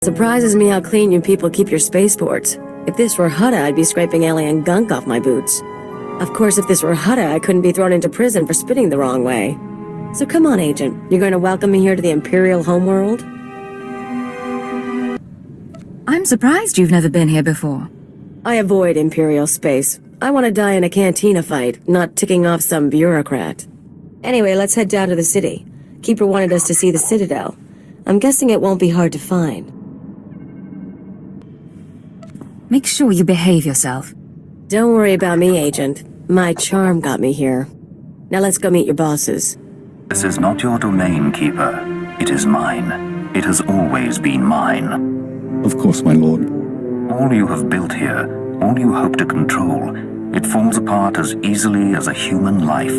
Surprises me how clean you people keep your spaceports. If this were Hutta, I'd be scraping alien gunk off my boots. Of course, if this were Hutta, I couldn't be thrown into prison for spitting the wrong way. So come on, Agent. You're going to welcome me here to the Imperial homeworld? I'm surprised you've never been here before. I avoid Imperial space. I want to die in a cantina fight, not ticking off some bureaucrat. Anyway, let's head down to the city. Keeper wanted us to see the Citadel. I'm guessing it won't be hard to find. Make sure you behave yourself. Don't worry about me, Agent. My charm got me here. Now let's go meet your bosses. This is not your domain, Keeper. It is mine. It has always been mine. Of course, my lord. All you have built here, all you hope to control, it falls apart as easily as a human life.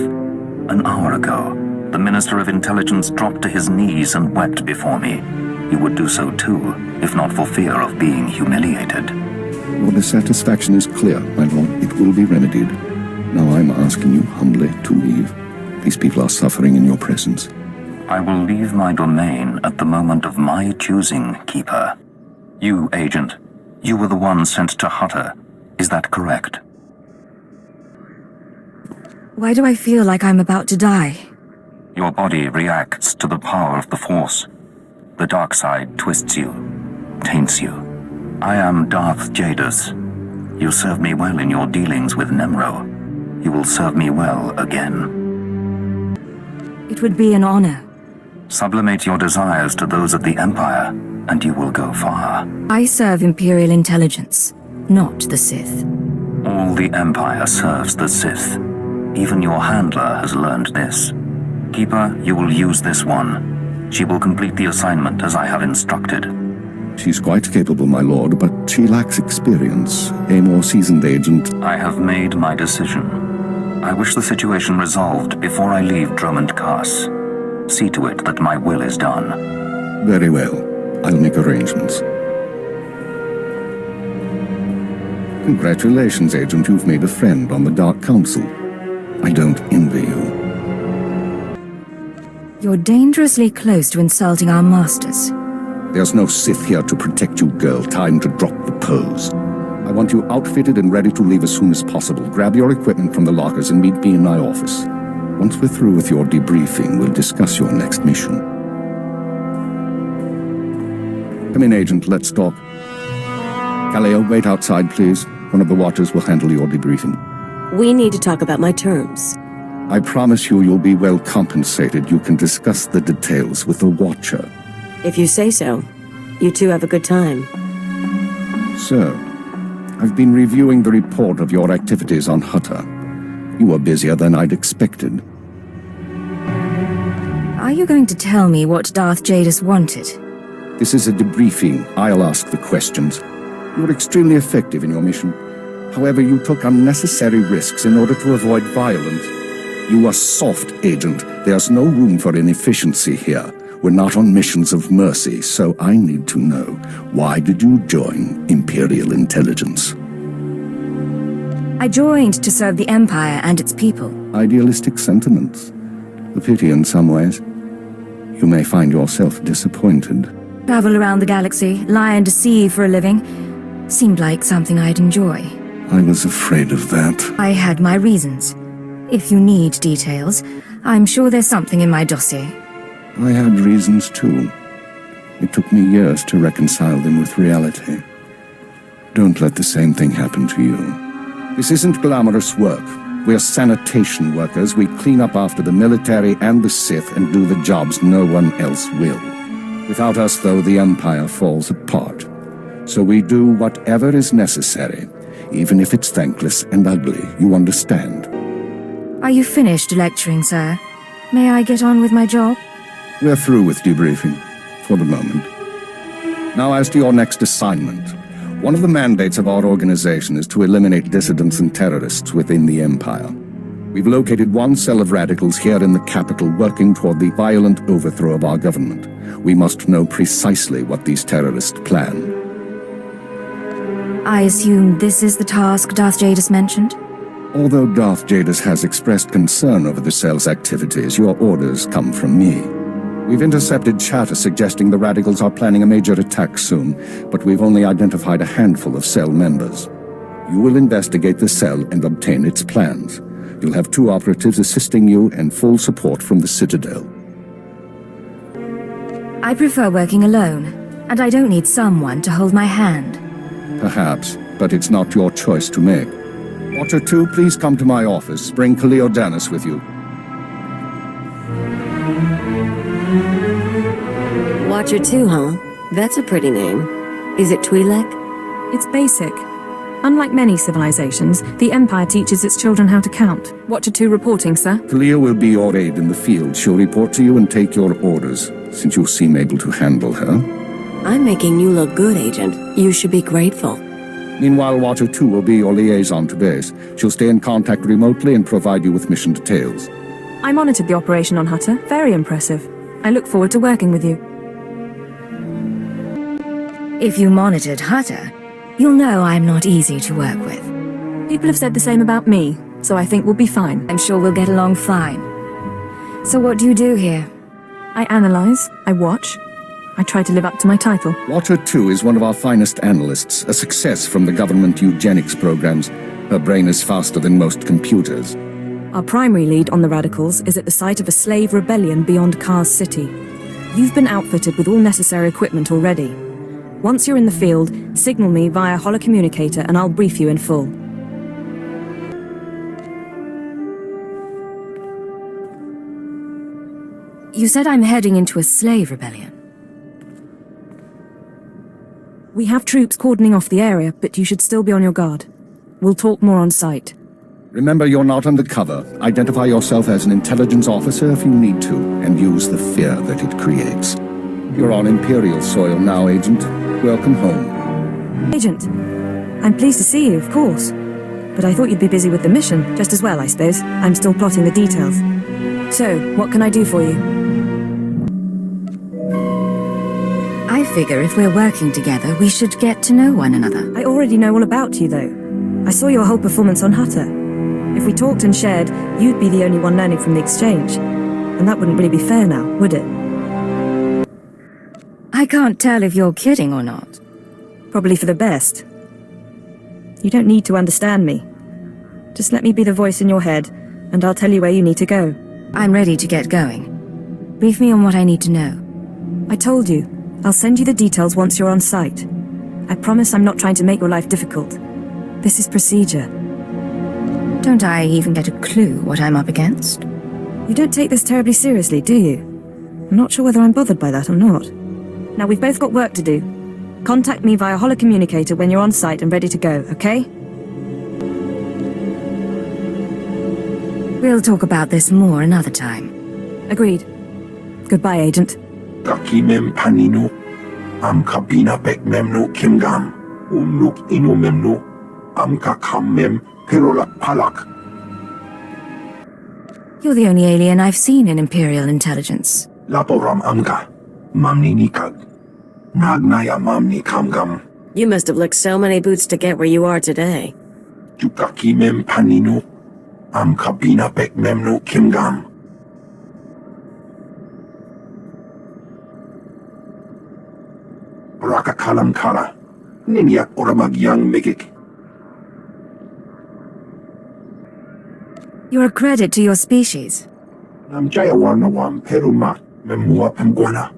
An hour ago, the Minister of Intelligence dropped to his knees and wept before me. He would do so too, if not for fear of being humiliated. Your dissatisfaction is clear, my lord. It will be remedied. Now I'm asking you humbly to leave. These people are suffering in your presence. I will leave my domain at the moment of my choosing, Keeper. You, Agent, you were the one sent to Hutta. Is that correct? Why do I feel like I'm about to die? Your body reacts to the power of the Force. The dark side twists you, taints you. I am Darth Jadus. You served me well in your dealings with Nemro. You will serve me well again. It would be an honor. Sublimate your desires to those of the Empire, and you will go far. I serve Imperial intelligence, not the Sith. All the Empire serves the Sith. Even your handler has learned this. Keeper, you will use this one. She will complete the assignment as I have instructed. She's quite capable, my lord, but she lacks experience. A more seasoned agent... I have made my decision. I wish the situation resolved before I leave Dromund Kaas. See to it that my will is done. Very well. I'll make arrangements. Congratulations, Agent. You've made a friend on the Dark Council. I don't envy you. You're dangerously close to insulting our masters. There's no Sith here to protect you, girl. Time to drop the pose. I want you outfitted and ready to leave as soon as possible. Grab your equipment from the lockers and meet me in my office. Once we're through with your debriefing, we'll discuss your next mission. Come in, Agent. Let's talk. Kaleo, wait outside, please. One of the Watchers will handle your debriefing. We need to talk about my terms. I promise you'll be well compensated. You can discuss the details with the Watcher. If you say so. You two have a good time. Sir, I've been reviewing the report of your activities on Hutta. You were busier than I'd expected. Are you going to tell me what Darth Jadus wanted? This is a debriefing. I'll ask the questions. You were extremely effective in your mission. However, you took unnecessary risks in order to avoid violence. You are soft, Agent. There's no room for inefficiency here. We're not on missions of mercy, so I need to know, why did you join Imperial Intelligence? I joined to serve the Empire and its people. Idealistic sentiments. A pity in some ways. You may find yourself disappointed. Travel around the galaxy, lie and deceive for a living. Seemed like something I'd enjoy. I was afraid of that. I had my reasons. If you need details, I'm sure there's something in my dossier. I had reasons too. It took me years to reconcile them with reality. Don't let the same thing happen to you. This isn't glamorous work. We're sanitation workers. We clean up after the military and the Sith and do the jobs no one else will. Without us, though, the Empire falls apart. So we do whatever is necessary, even if it's thankless and ugly. You understand? Are you finished lecturing, sir? May I get on with my job? We're through with debriefing, for the moment. Now as to your next assignment. One of the mandates of our organization is to eliminate dissidents and terrorists within the Empire. We've located one cell of radicals here in the capital working toward the violent overthrow of our government. We must know precisely what these terrorists plan. I assume this is the task Darth Jadus mentioned? Although Darth Jadus has expressed concern over the cell's activities, your orders come from me. We've intercepted chatter suggesting the radicals are planning a major attack soon, but we've only identified a handful of cell members. You will investigate the cell and obtain its plans. You'll have 2 operatives assisting you and full support from the Citadel. I prefer working alone, and I don't need someone to hold my hand. Perhaps, but it's not your choice to make. Watcher 2, please come to my office. Bring Cleodanis with you. Watcher 2, huh? That's a pretty name. Is it Twi'lek? It's basic. Unlike many civilizations, the Empire teaches its children how to count. Watcher 2 reporting, sir. Cleo will be your aide in the field. She'll report to you and take your orders, since you seem able to handle her. I'm making you look good, Agent. You should be grateful. Meanwhile, Watcher 2 will be your liaison to base. She'll stay in contact remotely and provide you with mission details. I monitored the operation on Hutter. Very impressive. I look forward to working with you. If you monitored Hutter, you'll know I'm not easy to work with. People have said the same about me, so I think we'll be fine. I'm sure we'll get along fine. So what do you do here? I analyze, I watch, I try to live up to my title. Watcher 2 is one of our finest analysts, a success from the government eugenics programs. Her brain is faster than most computers. Our primary lead on the radicals is at the site of a slave rebellion beyond Kaas City. You've been outfitted with all necessary equipment already. Once you're in the field, signal me via holocommunicator and I'll brief you in full. You said I'm heading into a slave rebellion. We have troops cordoning off the area, but you should still be on your guard. We'll talk more on site. Remember, you're not undercover. Identify yourself as an intelligence officer if you need to, and use the fear that it creates. You're on Imperial soil now, Agent. Welcome home. Agent, I'm pleased to see you, of course. But I thought you'd be busy with the mission, just as well, I suppose. I'm still plotting the details. So, what can I do for you? I figure if we're working together, we should get to know one another. I already know all about you, though. I saw your whole performance on Hutter. If we talked and shared, you'd be the only one learning from the exchange. And that wouldn't really be fair now, would it? I can't tell if you're kidding or not. Probably for the best. You don't need to understand me. Just let me be the voice in your head, and I'll tell you where you need to go. I'm ready to get going. Brief me on what I need to know. I told you. I'll send you the details once you're on site. I promise I'm not trying to make your life difficult. This is procedure. Don't I even get a clue what I'm up against? You don't take this terribly seriously, do you? I'm not sure whether I'm bothered by that or not. Now, we've both got work to do. Contact me via holocommunicator when you're on site and ready to go, okay? We'll talk about this more another time. Agreed. Goodbye, Agent. Kakimem panino, am kabina bek memno kimgam, nuk ino memno, am kakamem perolak palak. You're the only alien I've seen in Imperial intelligence. Laporam amga, mamni nikag, nagnaya mamni kamgam, You must have licked so many boots to get where you are today. Jukakimem panino, am kabina bek memno kimgam. Rakakalam kala, ninyak oramagyang megik. You're a credit to your species. Namjaya warnawam peruma memua pemguana.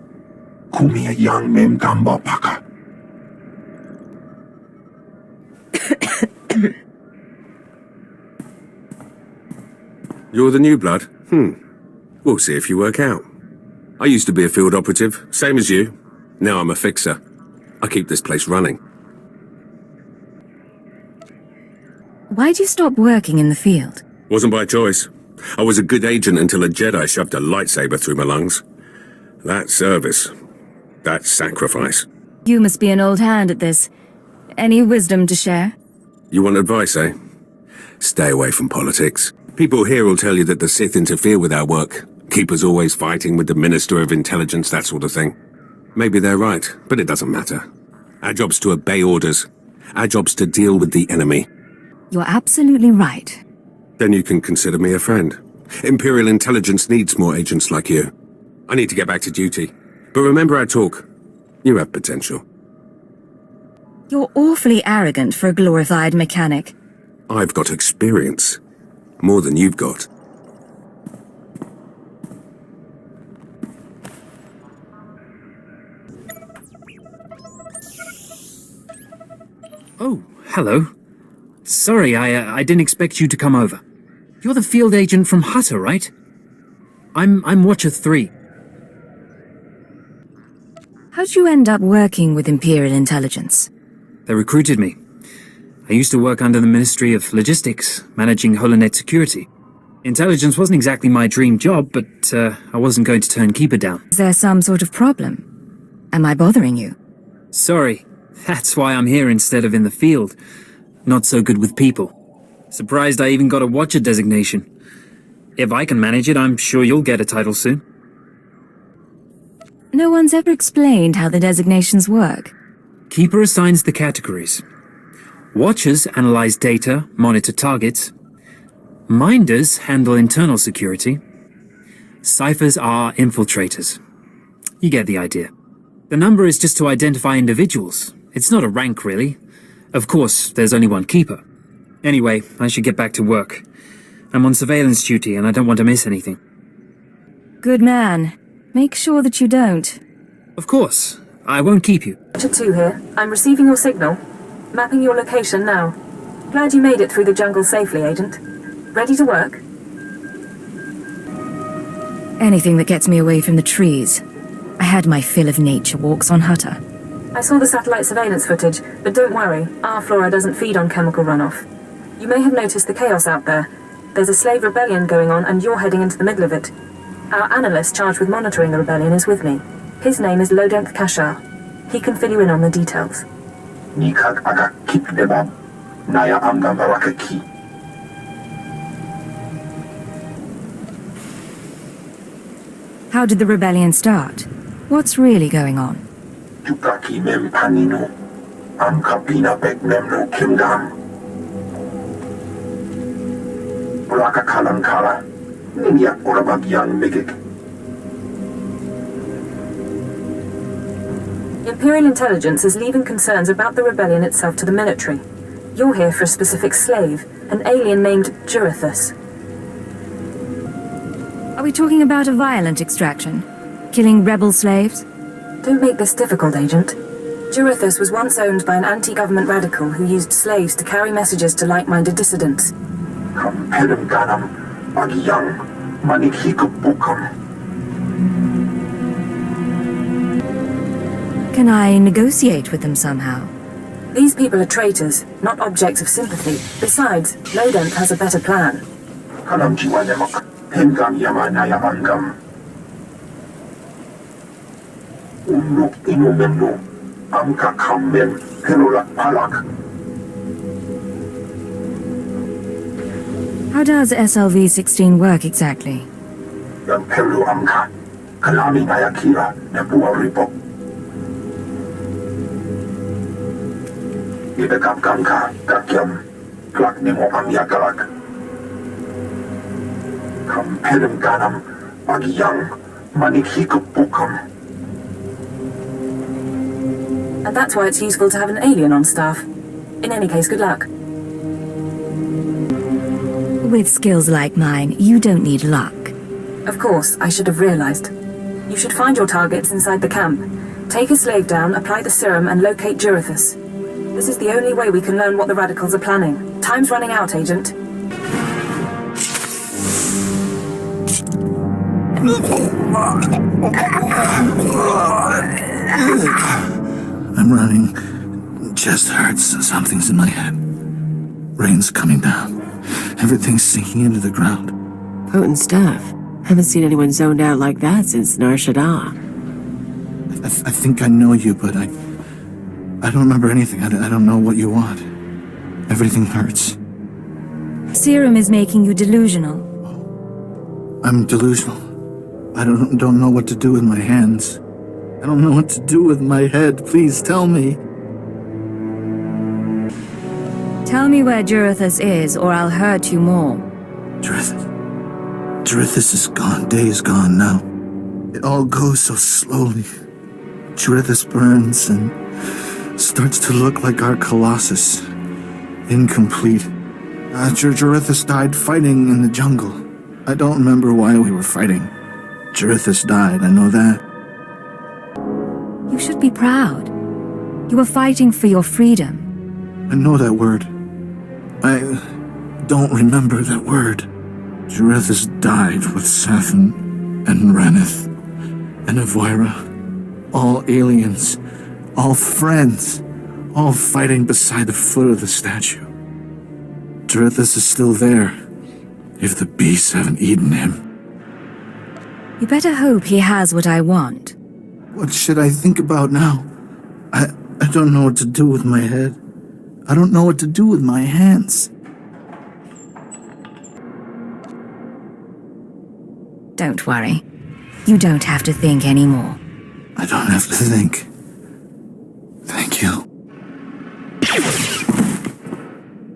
Kumia yang mem gamba paka. You're the new blood? We'll see if you work out. I used to be a field operative, same as you. Now I'm a fixer. I keep this place running. Why'd you stop working in the field? Wasn't by choice. I was a good agent until a Jedi shoved a lightsaber through my lungs. That's service. That's sacrifice. You must be an old hand at this. Any wisdom to share? You want advice, eh? Stay away from politics. People here will tell you that the Sith interfere with our work. Keep us always fighting with the Minister of Intelligence, that sort of thing. Maybe they're right, but it doesn't matter. Our job's to obey orders. Our job's to deal with the enemy. You're absolutely right. Then you can consider me a friend. Imperial Intelligence needs more agents like you. I need to get back to duty. But remember our talk. You have potential. You're awfully arrogant for a glorified mechanic. I've got experience. More than you've got. Oh, hello. Sorry, I didn't expect you to come over. You're the field agent from Hutter, right? I'm Watcher 3. How'd you end up working with Imperial intelligence? They recruited me. I used to work under the Ministry of Logistics, managing Holonet security. Intelligence wasn't exactly my dream job, but I wasn't going to turn Keeper down. Is there some sort of problem? Am I bothering you? Sorry, that's why I'm here instead of in the field. Not so good with people. Surprised I even got a Watcher designation. If I can manage it, I'm sure you'll get a title soon. No one's ever explained how the designations work. Keeper assigns the categories. Watchers analyze data, monitor targets. Minders handle internal security. Ciphers are infiltrators. You get the idea. The number is just to identify individuals. It's not a rank, really. Of course, there's only one Keeper. Anyway, I should get back to work. I'm on surveillance duty and I don't want to miss anything. Good man. Make sure that you don't. Of course. I won't keep you. Watcher 2 here. I'm receiving your signal. Mapping your location now. Glad you made it through the jungle safely, Agent. Ready to work? Anything that gets me away from the trees. I had my fill of nature walks on Hutter. I saw the satellite surveillance footage, but don't worry, our flora doesn't feed on chemical runoff. You may have noticed the chaos out there. There's a slave rebellion going on and you're heading into the middle of it. Our analyst charged with monitoring the rebellion is with me. His name is Lodenth Kashar. He can fill you in on the details. Nikak aga kip debab. Naya amga baraka ki. How did the rebellion start? What's really going on? Tukaki mem panino. Am kapina bek memno kimgam. Raka kalankala. Ninyak orabag yang migik. Imperial intelligence is leaving concerns about the rebellion itself to the military. You're here for a specific slave, an alien named Jurithus. Are we talking about a violent extraction? Killing rebel slaves? Don't make this difficult, Agent. Jurithus was once owned by an anti-government radical who used slaves to carry messages to like-minded dissidents. Kampedem ganam. Bagiyang. Manikikupukam. Can I negotiate with them somehow? These people are traitors, not objects of sympathy. Besides, Lodenth has a better plan. Kalam jiwa nemak. Hemgam yama naya angam. Umnuk inu memno. Amka kammem. Perolak palak. How does SLV-16 work exactly? Yang perlu amka. Kalami naya kira. Nebuwa ripok. Ibekap kamka. Kakyam. Klak nemo amya galak. Kampelem ganam. Bagiyang. Manikikupukam. And that's why it's useful to have an alien on staff. In any case, good luck. With skills like mine, you don't need luck. Of course, I should have realized. You should find your targets inside the camp. Take a slave down, apply the serum, and locate Jurithus. This is the only way we can learn what the radicals are planning. Time's running out, Agent. I'm running. Chest hurts. Something's in my head. Rain's coming down. Everything's sinking into the ground. Potent stuff. Haven't seen anyone zoned out like that since Nar Shaddaa. I think I know you, but I don't remember anything. I don't know what you want. Everything hurts. Serum is making you delusional. I'm delusional. I don't know what to do with my hands. I don't know what to do with my head. Please tell me. Tell me where Jurithus is, or I'll hurt you more. Jurithus is gone. Day is gone now. It all goes so slowly. Jarithus burns and starts to look like our Colossus. Incomplete. Jarithus died fighting in the jungle. I don't remember why we were fighting. Jarithus died, I know that. You should be proud. You were fighting for your freedom. I know that word. I don't remember that word. Jarithus died with Sathan and Reneth and Avira. All aliens, all friends, all fighting beside the foot of the statue. Jarithus is still there, if the beasts haven't eaten him. You better hope he has what I want. What should I think about now? I don't know what to do with my head. I don't know what to do with my hands. Don't worry. You don't have to think anymore. I don't have to think. Thank you.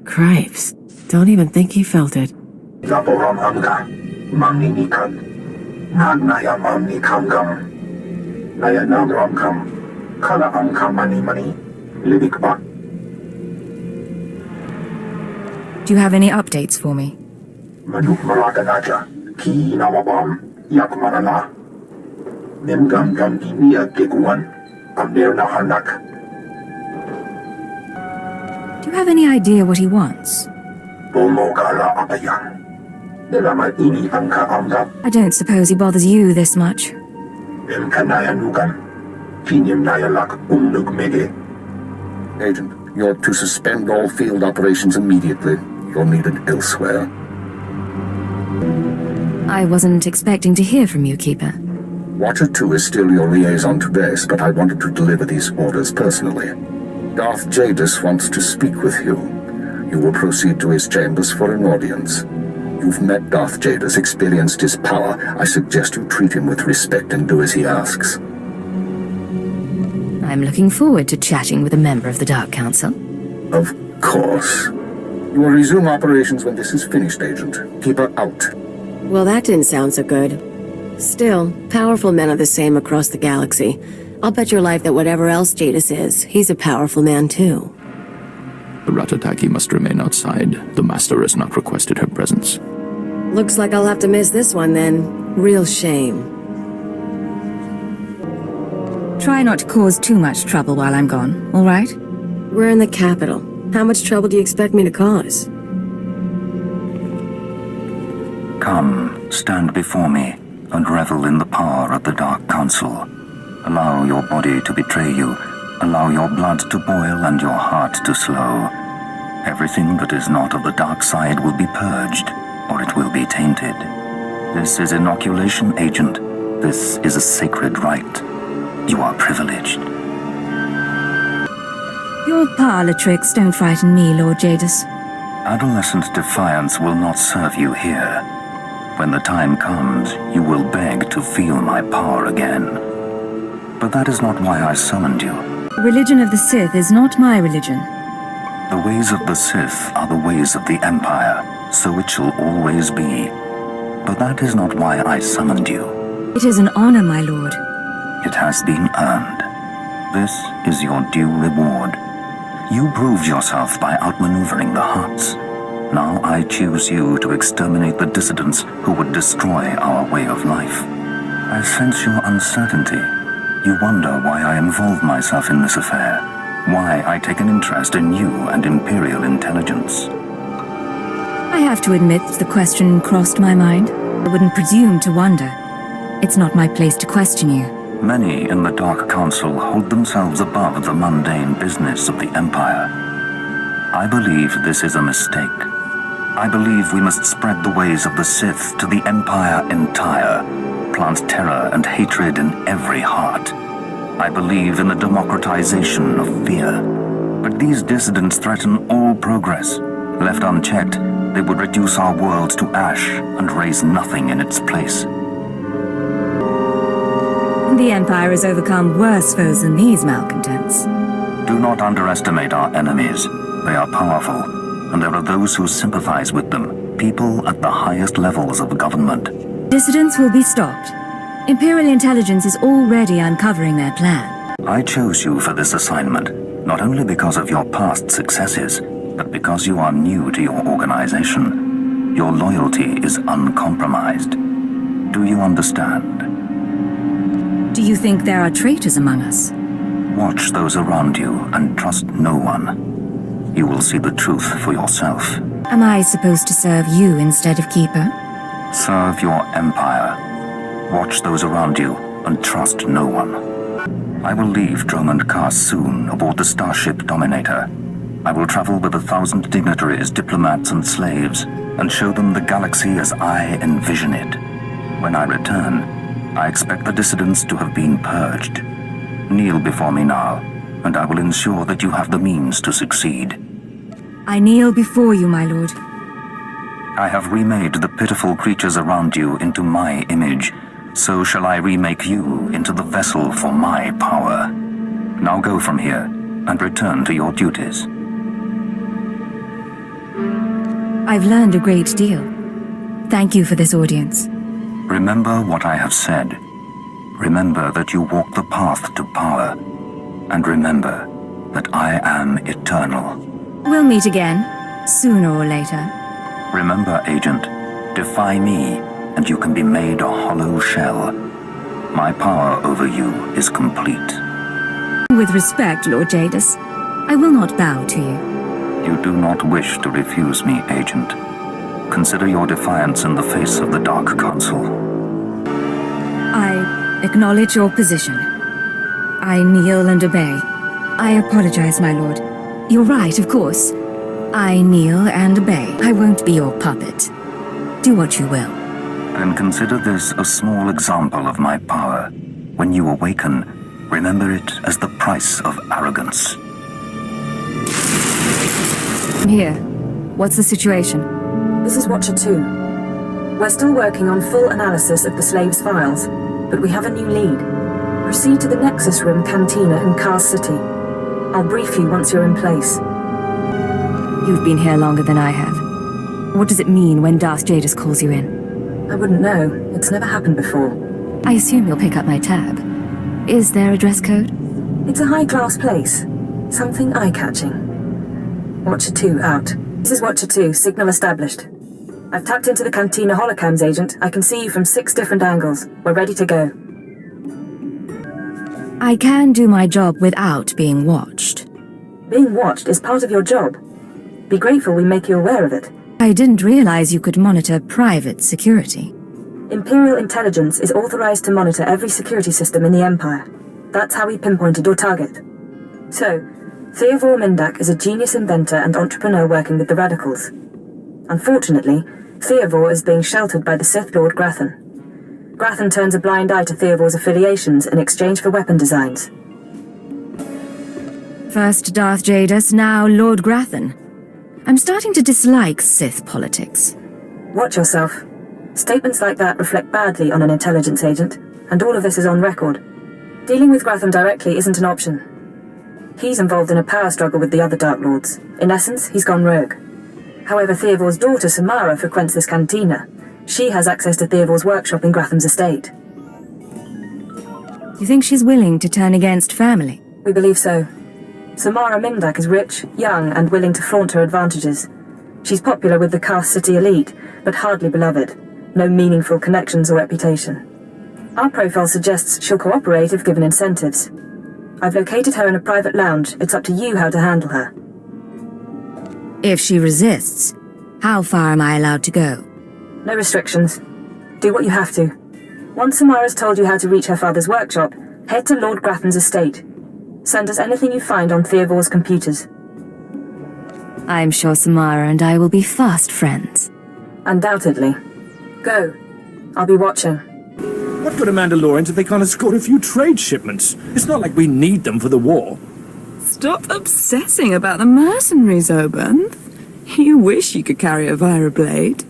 Cripes. Don't even think he felt it. Laporam amga, mamninikan, nagnaya mamni kamgam, naya namram kam, kala amka mani, libikba. Do you have any updates for me? Manuk maraganaja, ki nawabam, yak manala. Memgam gam dinia geguan, amner nahanak. Do you have any idea what he wants? Bomogala apayan. Nelaman ini angka amgam, I don't suppose he bothers you this much. emkanaya nugan, kinim nayalak umnuk mege. Agent, you're to suspend all field operations immediately. You're needed elsewhere. I wasn't expecting to hear from you, Keeper. Watcher 2 is still your liaison to base, but I wanted to deliver these orders personally. Darth Jadis wants to speak with you. You will proceed to his chambers for an audience. You've met Darth Jadis, experienced his power. I suggest you treat him with respect and do as he asks. I'm looking forward to chatting with a member of the Dark Council. Of course. You will resume operations when this is finished, Agent. Keep her out. Well, that didn't sound so good. Still, powerful men are the same across the galaxy. I'll bet your life that whatever else Jadis is, he's a powerful man too. The Ratataki must remain outside. The Master has not requested her presence. Looks like I'll have to miss this one then. Real shame. Try not to cause too much trouble while I'm gone, all right? We're in the capital. How much trouble do you expect me to cause? Come, stand before me, and revel in the power of the Dark Council. Allow your body to betray you. Allow your blood to boil and your heart to slow. Everything that is not of the dark side will be purged, or it will be tainted. This is inoculation, Agent. This is a sacred rite. You are privileged. Your parlor tricks don't frighten me, Lord Jadis. Adolescent defiance will not serve you here. When the time comes, you will beg to feel my power again. But that is not why I summoned you. The religion of the Sith is not my religion. The ways of the Sith are the ways of the Empire, so it shall always be. But that is not why I summoned you. It is an honor, my lord. It has been earned. This is your due reward. You proved yourself by outmaneuvering the Hutts. Now I choose you to exterminate the dissidents who would destroy our way of life. I sense your uncertainty. You wonder why I involve myself in this affair, why I take an interest in you and Imperial intelligence. I have to admit the question crossed my mind. I wouldn't presume to wonder. It's not my place to question you. Many in the Dark Council hold themselves above the mundane business of the Empire. I believe this is a mistake. I believe we must spread the ways of the Sith to the Empire entire, plant terror and hatred in every heart. I believe in the democratization of fear. But these dissidents threaten all progress. Left unchecked, they would reduce our world to ash and raise nothing in its place. The Empire has overcome worse foes than these malcontents. Do not underestimate our enemies. They are powerful, and there are those who sympathize with them, people at the highest levels of government. Dissidents will be stopped. Imperial intelligence is already uncovering their plan. I chose you for this assignment, not only because of your past successes, but because you are new to your organization. Your loyalty is uncompromised. Do you understand? Do you think there are traitors among us? Watch those around you and trust no one. You will see the truth for yourself. Am I supposed to serve you instead of Keeper? Serve your empire. Watch those around you and trust no one. I will leave Dromund Kaas soon aboard the starship Dominator. I will travel with 1,000 dignitaries, diplomats, and slaves, and show them the galaxy as I envision it. When I return, I expect the dissidents to have been purged. Kneel before me now, and I will ensure that you have the means to succeed. I kneel before you, my lord. I have remade the pitiful creatures around you into my image. So shall I remake you into the vessel for my power. Now go from here, and return to your duties. I've learned a great deal. Thank you for this audience. Remember what I have said. Remember that you walk the path to power. And remember that I am eternal. We'll meet again, sooner or later. Remember, Agent, defy me, and you can be made a hollow shell. My power over you is complete. With respect, Lord Jadis, I will not bow to you. You do not wish to refuse me, Agent. Consider your defiance in the face of the Dark Council. I acknowledge your position. I kneel and obey. I apologize, my lord. You're right, of course. I kneel and obey. I won't be your puppet. Do what you will. Then consider this a small example of my power. When you awaken, remember it as the price of arrogance. I'm here. What's the situation? This is Watcher 2. We're still working on full analysis of the slaves' files, but we have a new lead. Proceed to the Nexus Room Cantina in Kaas City. I'll brief you once you're in place. You've been here longer than I have. What does it mean when Darth Jadis calls you in? I wouldn't know. It's never happened before. I assume you'll pick up my tab. Is there a dress code? It's a high-class place. Something eye-catching. Watcher 2 out. This is Watcher 2, signal established. I've tapped into the Cantina holocams, Agent. I can see you from 6 different angles. We're ready to go. I can do my job without being watched. Being watched is part of your job. Be grateful we make you aware of it. I didn't realize you could monitor private security. Imperial intelligence is authorized to monitor every security system in the Empire. That's how we pinpointed your target. So, Theovor Mindak is a genius inventor and entrepreneur working with the Radicals. Unfortunately, Theovor is being sheltered by the Sith Lord Grathan. Grathan turns a blind eye to Theovor's affiliations in exchange for weapon designs. First Darth Jadis, now Lord Grathan. I'm starting to dislike Sith politics. Watch yourself. Statements like that reflect badly on an intelligence agent, and all of this is on record. Dealing with Grathan directly isn't an option. He's involved in a power struggle with the other Dark Lords. In essence, he's gone rogue. However, Theovor's daughter Samara frequents this cantina. She has access to Theovor's workshop in Gratham's estate. You think she's willing to turn against family? We believe so. Samara Mindak is rich, young, and willing to flaunt her advantages. She's popular with the Kaas City elite, but hardly beloved. No meaningful connections or reputation. Our profile suggests she'll cooperate if given incentives. I've located her in a private lounge. It's up to you how to handle her. If she resists, how far am I allowed to go? No restrictions. Do what you have to. Once Samara's told you how to reach her father's workshop, head to Lord Grathan's estate. Send us anything you find on Theovor's computers. I'm sure Samara and I will be fast friends. Undoubtedly. Go. I'll be watching. What good are Mandalorians if they can't escort a few trade shipments? It's not like we need them for the war. Stop obsessing about the mercenaries, Obanth. You wish you could carry a Vira blade.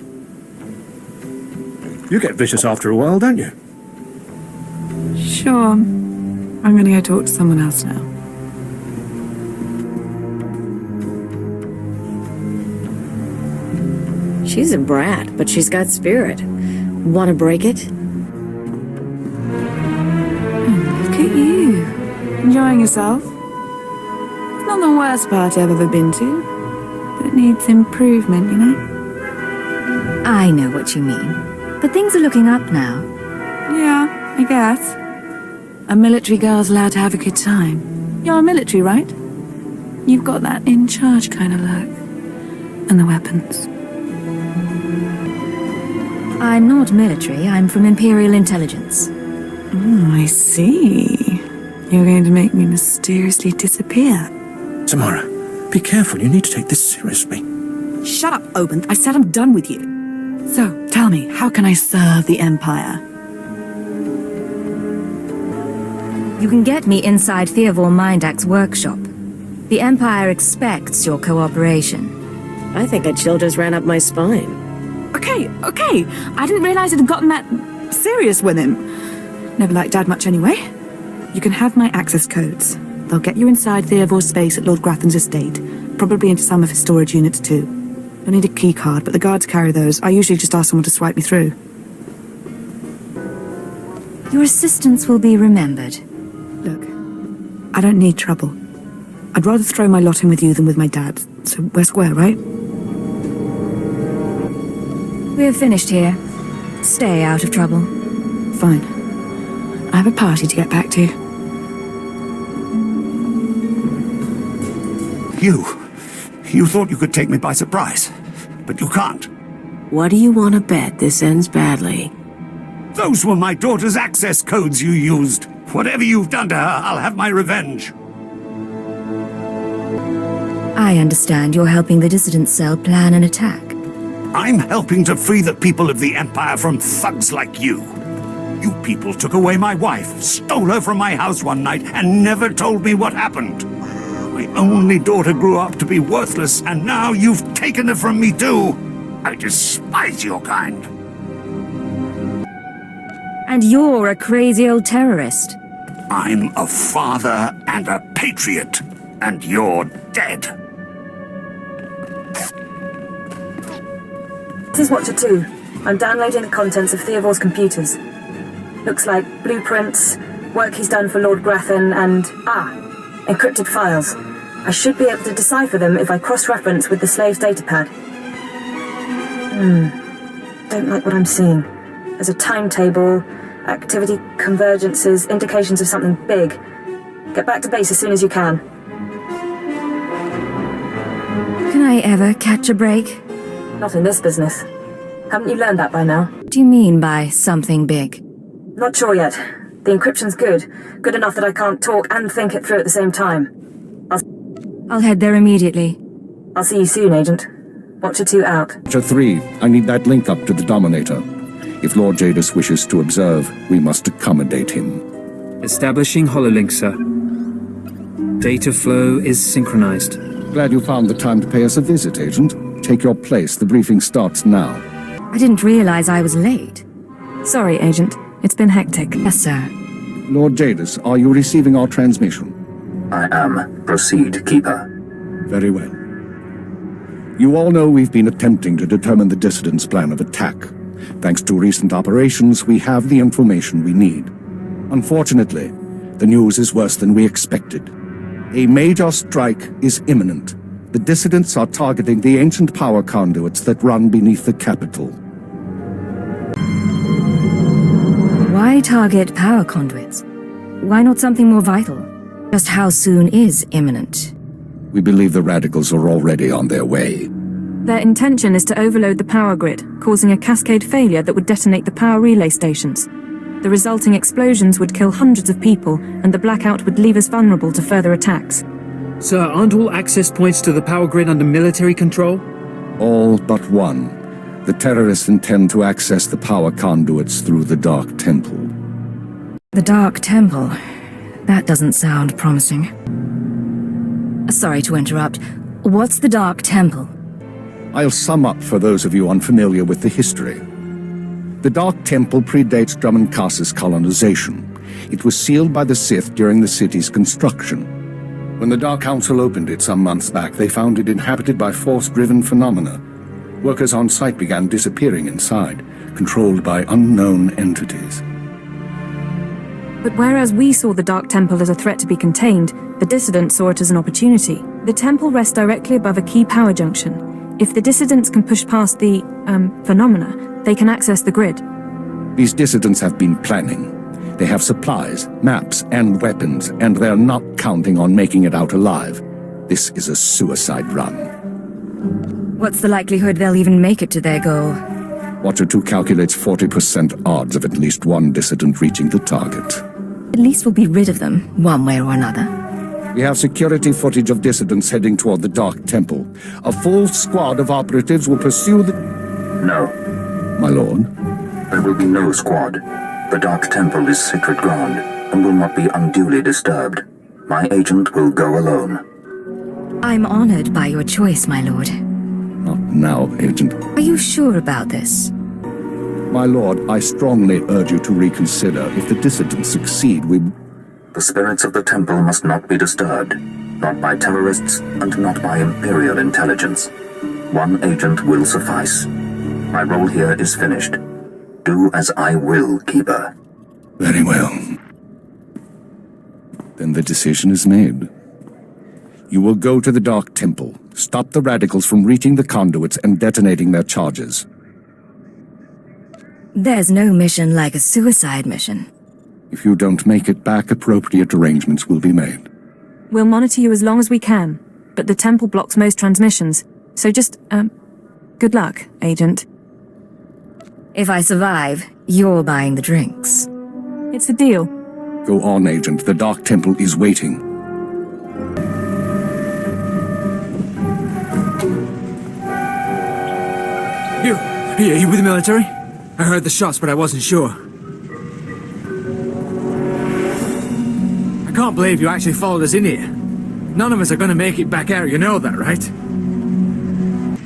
You get vicious after a while, don't you? Sure. I'm gonna go talk to someone else now. She's a brat, but she's got spirit. Want to break it? yourself. It's not the worst party I've ever been to, but it needs improvement, you know? I know what you mean. But things are looking up now. Yeah, I guess. A military girl's allowed to have a good time. You're military, right? You've got that in charge kind of look. And the weapons. I'm not military, I'm from Imperial intelligence. I see. You're going to make me mysteriously disappear. Samara, be careful. You need to take this seriously. Shut up, Oben. I said I'm done with you. So, tell me, how can I serve the Empire? You can get me inside Theovor Mindak's workshop. The Empire expects your cooperation. I think a chill just ran up my spine. Okay. I didn't realize it had gotten that serious with him. Never liked Dad much anyway. You can have my access codes. They'll get you inside Theovor's space at Lord Grathan's estate, probably into some of his storage units too. You'll need a key card, but the guards carry those. I usually just ask someone to swipe me through. Your assistance will be remembered. Look, I don't need trouble. I'd rather throw my lot in with you than with my dad, so we're square, right? We're finished here. Stay out of trouble. Fine. I have a party to get back to. You thought you could take me by surprise, but you can't. What do you want to bet this ends badly? Those were my daughter's access codes you used. Whatever you've done to her, I'll have my revenge. I understand you're helping the dissident cell plan an attack. I'm helping to free the people of the Empire from thugs like you. You people took away my wife, stole her from my house one night, and never told me what happened. My only daughter grew up to be worthless, and now you've taken her from me too. I despise your kind. And you're a crazy old terrorist. I'm a father and a patriot, and you're dead. This is Watcher 2. I'm downloading the contents of Theovor's computers. Looks like blueprints, work he's done for Lord Grathan, and encrypted files. I should be able to decipher them if I cross-reference with the slave's datapad. Don't like what I'm seeing. There's a timetable, activity convergences, indications of something big. Get back to base as soon as you can. Can I ever catch a break? Not in this business. Haven't you learned that by now? What do you mean by something big? Not sure yet. The encryption's good. Good enough that I can't talk and think it through at the same time. I'll head there immediately. I'll see you soon, Agent. Watcher 2 out. Watcher 3, I need that link up to the Dominator. If Lord Jadis wishes to observe, we must accommodate him. Establishing hololink, sir. Data flow is synchronized. Glad you found the time to pay us a visit, Agent. Take your place. The briefing starts now. I didn't realize I was late. Sorry, Agent. It's been hectic. Yes, sir. Lord Jadis, are you receiving our transmission? I am. Proceed, Keeper. Very well. You all know we've been attempting to determine the dissidents' plan of attack. Thanks to recent operations, we have the information we need. Unfortunately, the news is worse than we expected. A major strike is imminent. The dissidents are targeting the ancient power conduits that run beneath the capital. Why target power conduits? Why not something more vital? Just how soon is imminent? We believe the radicals are already on their way. Their intention is to overload the power grid, causing a cascade failure that would detonate the power relay stations. The resulting explosions would kill hundreds of people, and the blackout would leave us vulnerable to further attacks. Sir, aren't all access points to the power grid under military control? All but one. The terrorists intend to access the power conduits through the Dark Temple. The Dark Temple? That doesn't sound promising. Sorry to interrupt. What's the Dark Temple? I'll sum up for those of you unfamiliar with the history. The Dark Temple predates Dromund Kaas's colonization. It was sealed by the Sith during the city's construction. When the Dark Council opened it some months back, they found it inhabited by force-driven phenomena. Workers on site began disappearing inside, controlled by unknown entities. But whereas we saw the Dark Temple as a threat to be contained, the dissidents saw it as an opportunity. The temple rests directly above a key power junction. If the dissidents can push past the, phenomena, they can access the grid. These dissidents have been planning. They have supplies, maps, and weapons, and they're not counting on making it out alive. This is a suicide run. What's the likelihood they'll even make it to their goal? Watcher 2 calculates 40% odds of at least one dissident reaching the target. At least we'll be rid of them, one way or another. We have security footage of dissidents heading toward the Dark Temple. A full squad of operatives will pursue the... No. My lord? There will be no squad. The Dark Temple is sacred ground and will not be unduly disturbed. My agent will go alone. I'm honored by your choice, my lord. Not now, Agent. Are you sure about this? My lord, I strongly urge you to reconsider. If the dissidents succeed, we... The spirits of the temple must not be disturbed. Not by terrorists and not by Imperial intelligence. One agent will suffice. My role here is finished. Do as I will, Keeper. Very well. Then the decision is made. You will go to the Dark Temple, stop the radicals from reaching the conduits and detonating their charges. There's no mission like a suicide mission. If you don't make it back, appropriate arrangements will be made. We'll monitor you as long as we can, but the temple blocks most transmissions, so just, good luck, Agent. If I survive, you're buying the drinks. It's a deal. Go on, Agent. The Dark Temple is waiting. You with the military? I heard the shots, but I wasn't sure. I can't believe you actually followed us in here. None of us are gonna make it back out, you know that, right?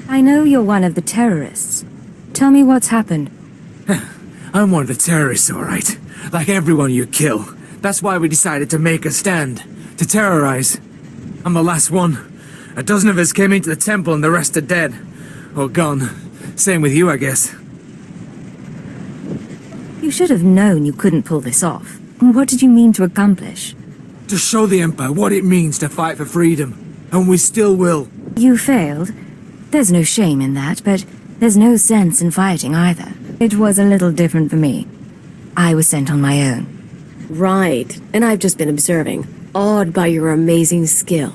I know you're one of the terrorists. Tell me what's happened. I'm one of the terrorists, all right. Like everyone you kill. That's why we decided to make a stand. To terrorize. I'm the last one. A dozen of us came into the temple and the rest are dead. Or gone. Same with you, I guess. You should have known you couldn't pull this off. What did you mean to accomplish? To show the Empire what it means to fight for freedom. And we still will. You failed. There's no shame in that, but there's no sense in fighting either. It was a little different for me. I was sent on my own. Right, and I've just been observing, awed by your amazing skill.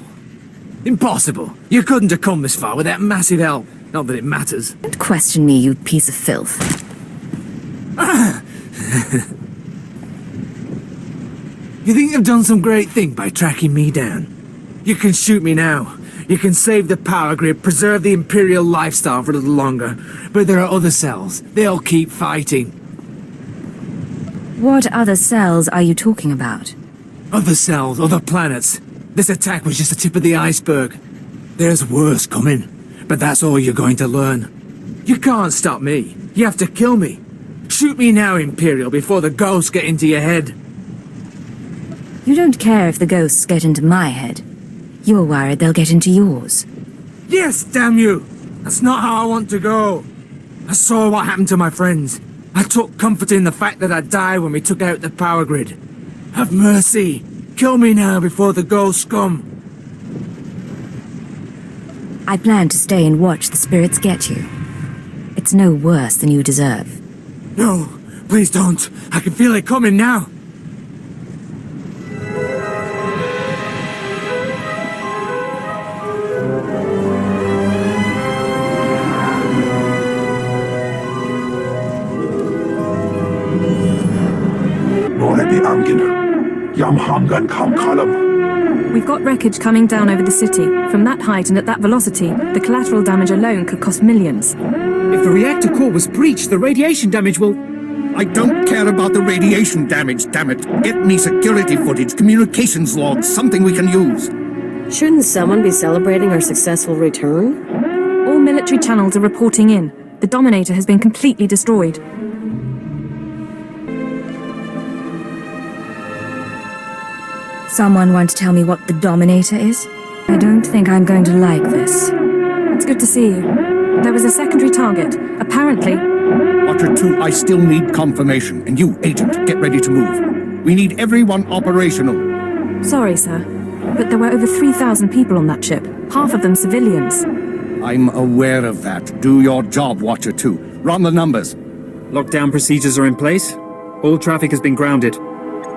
Impossible. You couldn't have come this far without massive help. Not that it matters. Don't question me, you piece of filth. You think you've done some great thing by tracking me down? You can shoot me now. You can save the power grid, preserve the Imperial lifestyle for a little longer. But there are other cells. They'll keep fighting. What other cells are you talking about? Other cells, other planets. This attack was just the tip of the iceberg. There's worse coming. But that's all you're going to learn. You can't stop me. You have to kill me. Shoot me now, Imperial, before the ghosts get into your head. You don't care if the ghosts get into my head. You're worried they'll get into yours. Yes, damn you! That's not how I want to go. I saw what happened to my friends. I took comfort in the fact that I died when we took out the power grid. Have mercy. Kill me now before the ghosts come. I plan to stay and watch the spirits get you. It's no worse than you deserve. No, please don't. I can feel it coming now. We've got wreckage coming down over the city. From that height and at that velocity, the collateral damage alone could cost millions. If the reactor core was breached, the radiation damage will... I don't care about the radiation damage, damn it. Get me security footage, communications logs, something we can use. Shouldn't someone be celebrating our successful return? All military channels are reporting in. The Dominator has been completely destroyed. Someone want to tell me what the Dominator is? I don't think I'm going to like this. It's good to see you. There was a secondary target. Apparently... Watcher 2, I still need confirmation. And you, Agent, get ready to move. We need everyone operational. Sorry, sir, but there were over 3,000 people on that ship, half of them civilians. I'm aware of that. Do your job, Watcher 2. Run the numbers. Lockdown procedures are in place. All traffic has been grounded.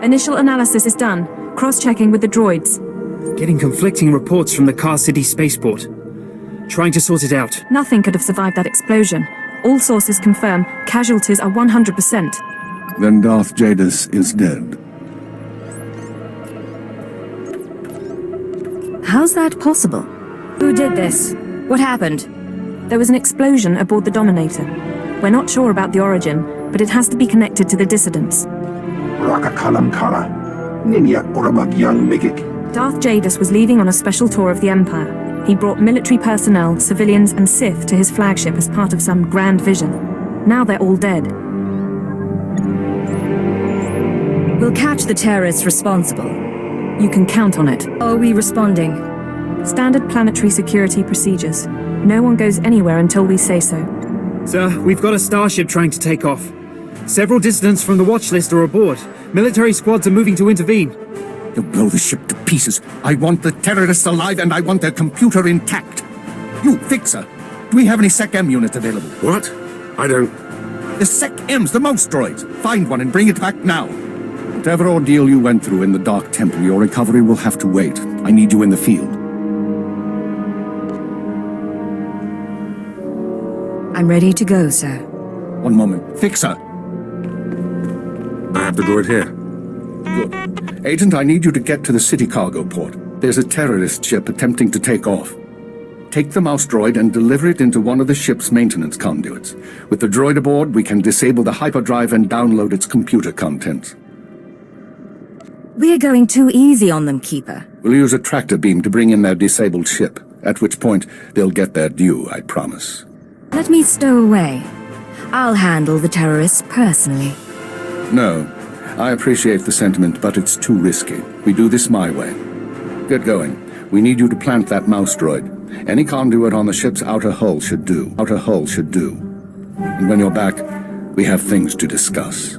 Initial analysis is done. Cross-checking with the droids. Getting conflicting reports from the Kaas City spaceport. Trying to sort it out. Nothing could have survived that explosion. All sources confirm casualties are 100%. Then Darth Jadis is dead. How's that possible? Who did this? What happened? There was an explosion aboard the Dominator. We're not sure about the origin, but it has to be connected to the dissidents. Darth Jadis was leaving on a special tour of the Empire. He brought military personnel, civilians, and Sith to his flagship as part of some grand vision. Now they're all dead. We'll catch the terrorists responsible. You can count on it. Are we responding? Standard planetary security procedures. No one goes anywhere until we say so. Sir, we've got a starship trying to take off. Several dissidents from the watch list are aboard. Military squads are moving to intervene. You'll blow the ship to pieces. I want the terrorists alive and I want their computer intact. You, Fixer, do we have any Sec-M units available? What? I don't... The Sec-Ms, the mouse droids. Find one and bring it back now. Whatever ordeal you went through in the Dark Temple, your recovery will have to wait. I need you in the field. I'm ready to go, sir. One moment. Fixer! I have the droid here. Good. Agent, I need you to get to the city cargo port. There's a terrorist ship attempting to take off. Take the mouse droid and deliver it into one of the ship's maintenance conduits. With the droid aboard, we can disable the hyperdrive and download its computer contents. We're going too easy on them, Keeper. We'll use a tractor beam to bring in their disabled ship, at which point they'll get their due, I promise. Let me stow away. I'll handle the terrorists personally. No. I appreciate the sentiment, but it's too risky. We do this my way. Get going. We need you to plant that mouse droid. Any conduit on the ship's outer hull should do. Outer hull should do. And when you're back, we have things to discuss.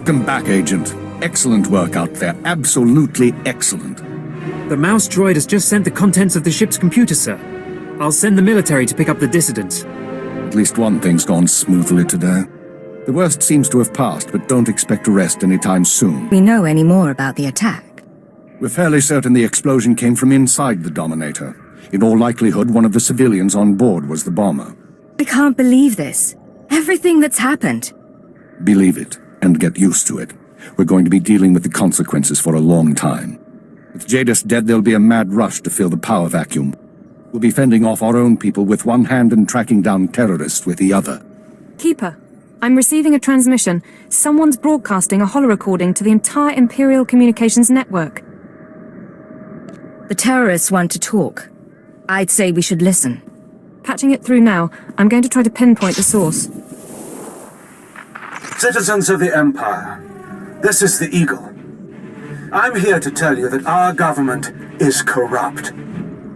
Welcome back, Agent. Excellent work out there. Absolutely excellent. The mouse droid has just sent the contents of the ship's computer, sir. I'll send the military to pick up the dissidents. At least one thing's gone smoothly today. The worst seems to have passed, but don't expect to rest anytime soon. We know any more about the attack? We're fairly certain the explosion came from inside the Dominator. In all likelihood, one of the civilians on board was the bomber. I can't believe this. Everything that's happened. Believe it, and get used to it. We're going to be dealing with the consequences for a long time. With Jadis dead, there'll be a mad rush to fill the power vacuum. We'll be fending off our own people with one hand and tracking down terrorists with the other. Keeper, I'm receiving a transmission. Someone's broadcasting a holo-recording to the entire Imperial communications network. The terrorists want to talk. I'd say we should listen. Patching it through now. I'm going to try to pinpoint the source. Citizens of the Empire, this is the Eagle. I'm here to tell you that our government is corrupt.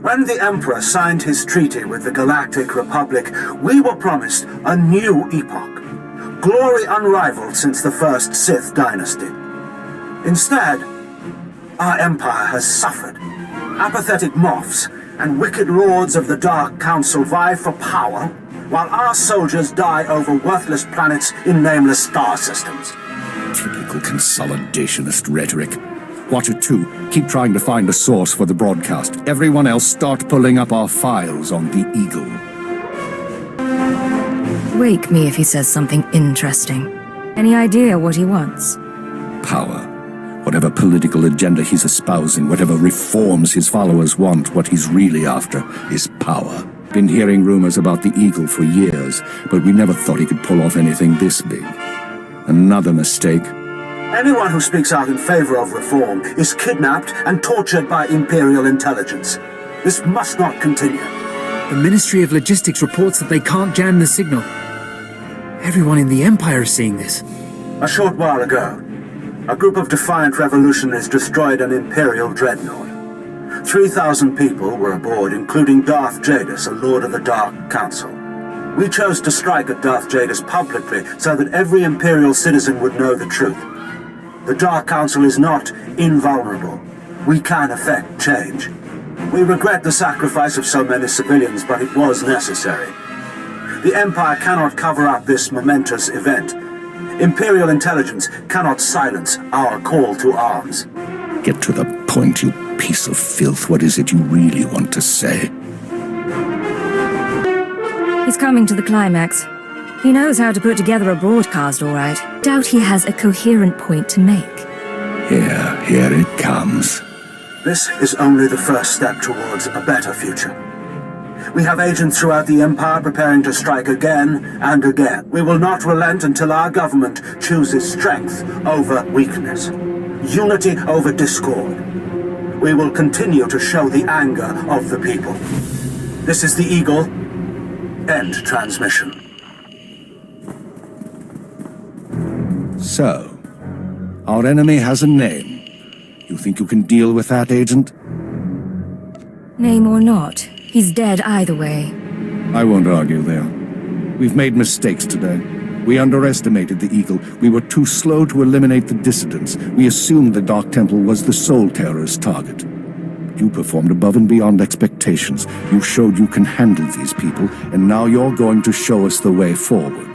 When the Emperor signed his treaty with the Galactic Republic, we were promised a new epoch, glory unrivaled since the first Sith dynasty. Instead, our Empire has suffered. Apathetic moffs and wicked lords of the Dark Council vie for power, while our soldiers die over worthless planets in nameless star systems. Typical consolidationist rhetoric. Watcher 2, keep trying to find a source for the broadcast. Everyone else start pulling up our files on the Eagle. Wake me if he says something interesting. Any idea what he wants? Power. Whatever political agenda he's espousing, whatever reforms his followers want, what he's really after is power. Been hearing rumors about the Eagle for years, but we never thought he could pull off anything this big. Another mistake. Anyone who speaks out in favor of reform is kidnapped and tortured by Imperial intelligence. This must not continue. The Ministry of Logistics reports that they can't jam the signal. Everyone in the Empire is seeing this. A short while ago, a group of defiant revolutionaries destroyed an Imperial dreadnought. 3,000 people were aboard, including Darth Jadis, a Lord of the Dark Council. We chose to strike at Darth Jadis publicly so that every Imperial citizen would know the truth. The Dark Council is not invulnerable. We can effect change. We regret the sacrifice of so many civilians, but it was necessary. The Empire cannot cover up this momentous event. Imperial intelligence cannot silence our call to arms. Get to the point, you piece of filth. What is it you really want to say? He's coming to the climax. He knows how to put together a broadcast, all right. Doubt he has a coherent point to make. Here it comes. This is only the first step towards a better future. We have agents throughout the Empire preparing to strike again and again. We will not relent until our government chooses strength over weakness, unity over discord. We will continue to show the anger of the people. This is the Eagle. End transmission. So, our enemy has a name. You think you can deal with that, Agent? Name or not, he's dead either way. I won't argue there. We've made mistakes today. We underestimated the Eagle. We were too slow to eliminate the dissidents. We assumed the Dark Temple was the sole terrorist target. You performed above and beyond expectations. You showed you can handle these people, and now you're going to show us the way forward.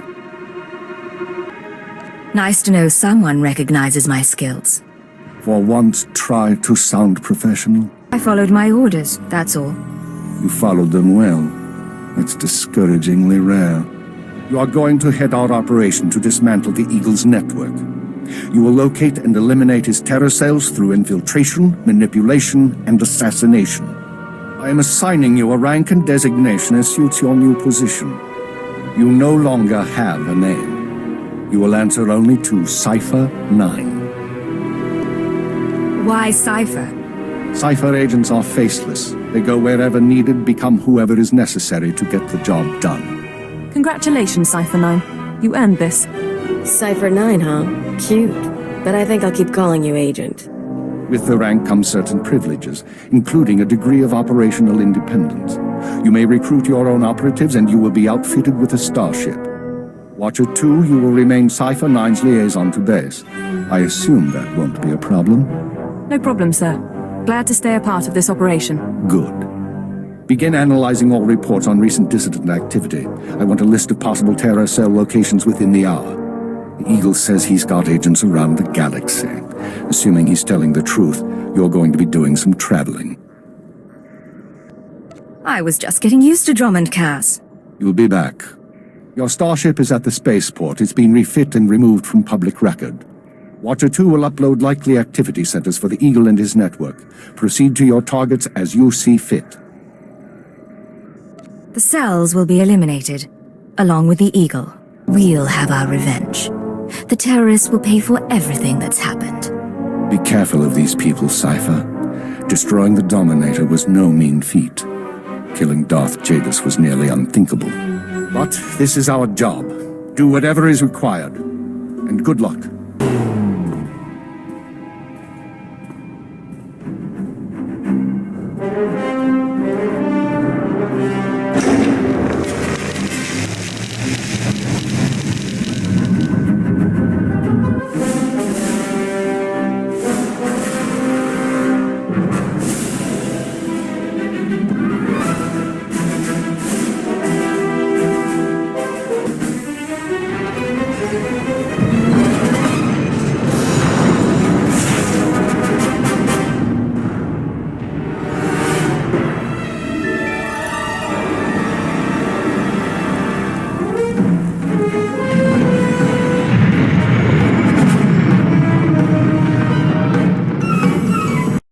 Nice to know someone recognizes my skills. For once, try to sound professional. I followed my orders, that's all. You followed them well. That's discouragingly rare. You are going to head our operation to dismantle the Eagle's network. You will locate and eliminate his terror cells through infiltration, manipulation, and assassination. I am assigning you a rank and designation as suits your new position. You no longer have a name. You will answer only to Cipher 9. Why Cipher? Cipher agents are faceless. They go wherever needed, become whoever is necessary to get the job done. Congratulations, Cipher 9. You earned this. Cipher 9, huh? Cute. But I think I'll keep calling you Agent. With the rank comes certain privileges, including a degree of operational independence. You may recruit your own operatives and you will be outfitted with a starship. Watcher 2, you will remain Cipher 9's liaison to base. I assume that won't be a problem? No problem, sir. Glad to stay a part of this operation. Good. Begin analyzing all reports on recent dissident activity. I want a list of possible terror cell locations within the hour. The Eagle says he's got agents around the galaxy. Assuming he's telling the truth, you're going to be doing some traveling. I was just getting used to Dromund, Kaas. You'll be back. Your starship is at the spaceport. It's been refit and removed from public record. Watcher 2 will upload likely activity centers for the Eagle and his network. Proceed to your targets as you see fit. The cells will be eliminated, along with the Eagle. We'll have our revenge. The terrorists will pay for everything that's happened. Be careful of these people, Cipher. Destroying the Dominator was no mean feat. Killing Darth Jadis was nearly unthinkable. But this is our job. Do whatever is required. And good luck.